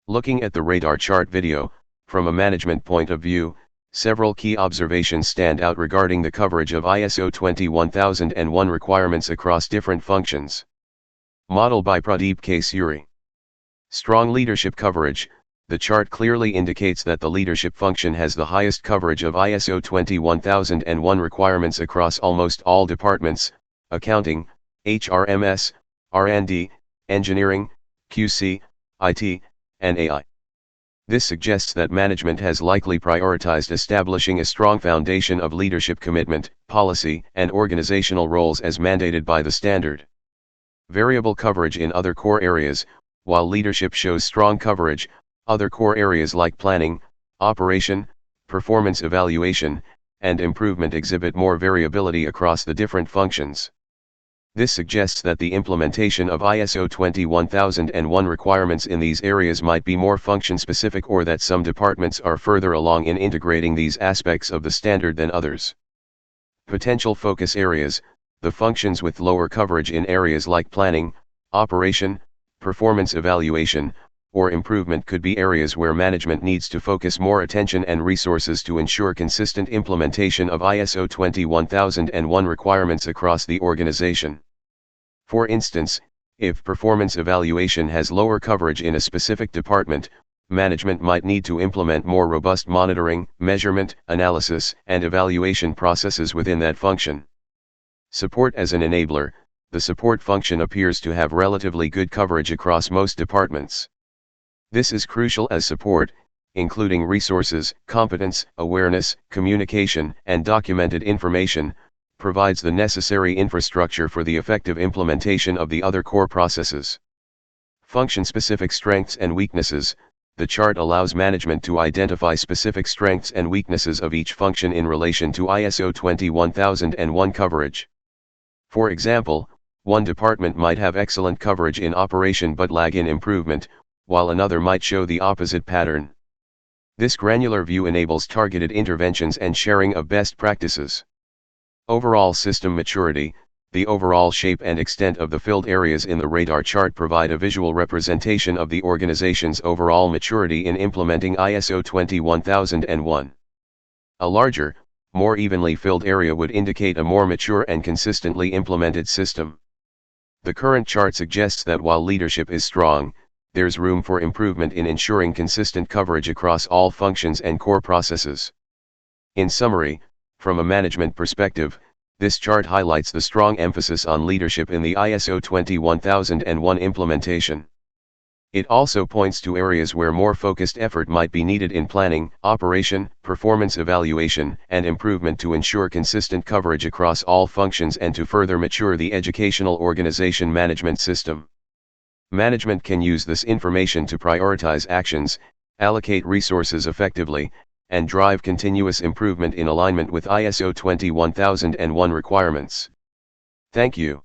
Looking at the radar chart video, from a management point of view, several key observations stand out regarding the coverage of ISO 21001 requirements across different functions. Model by Pradeep K. Suri. Strong leadership coverage. The chart clearly indicates that the leadership function has the highest coverage of ISO 21001 requirements across almost all departments: accounting, HRMS, R&D, engineering, QC, IT, and AI. This suggests that management has likely prioritized establishing a strong foundation of leadership commitment, policy, and organizational roles as mandated by the standard. Variable coverage in other core areas. While leadership shows strong coverage, other core areas like planning, operation, performance evaluation, and improvement exhibit more variability across the different functions. This suggests that the implementation of ISO 21001 requirements in these areas might be more function-specific, or that some departments are further along in integrating these aspects of the standard than others. Potential focus areas. The functions with lower coverage in areas like planning, operation, performance evaluation, or improvement could be areas where management needs to focus more attention and resources to ensure consistent implementation of ISO 21001 requirements across the organization. For instance, if performance evaluation has lower coverage in a specific department, management might need to implement more robust monitoring, measurement, analysis, and evaluation processes within that function. Support as an enabler. The support function appears to have relatively good coverage across most departments. This is crucial as support, including resources, competence, awareness, communication, and documented information, provides the necessary infrastructure for the effective implementation of the other core processes. Function-specific strengths and weaknesses. The chart allows management to identify specific strengths and weaknesses of each function in relation to ISO 21001 coverage. For example, one department might have excellent coverage in operation but lag in improvement, while another might show the opposite pattern. This granular view enables targeted interventions and sharing of best practices. Overall system maturity. The overall shape and extent of the filled areas in the radar chart provide a visual representation of the organization's overall maturity in implementing ISO 21001. A larger, more evenly filled area would indicate a more mature and consistently implemented system. The current chart suggests that while leadership is strong, there's room for improvement in ensuring consistent coverage across all functions and core processes. In summary, from a management perspective, this chart highlights the strong emphasis on leadership in the ISO 21001 implementation. It also points to areas where more focused effort might be needed in planning, operation, performance evaluation, and improvement to ensure consistent coverage across all functions and to further mature the educational organization management system. Management can use this information to prioritize actions, allocate resources effectively, and drive continuous improvement in alignment with ISO 21001 requirements. Thank you.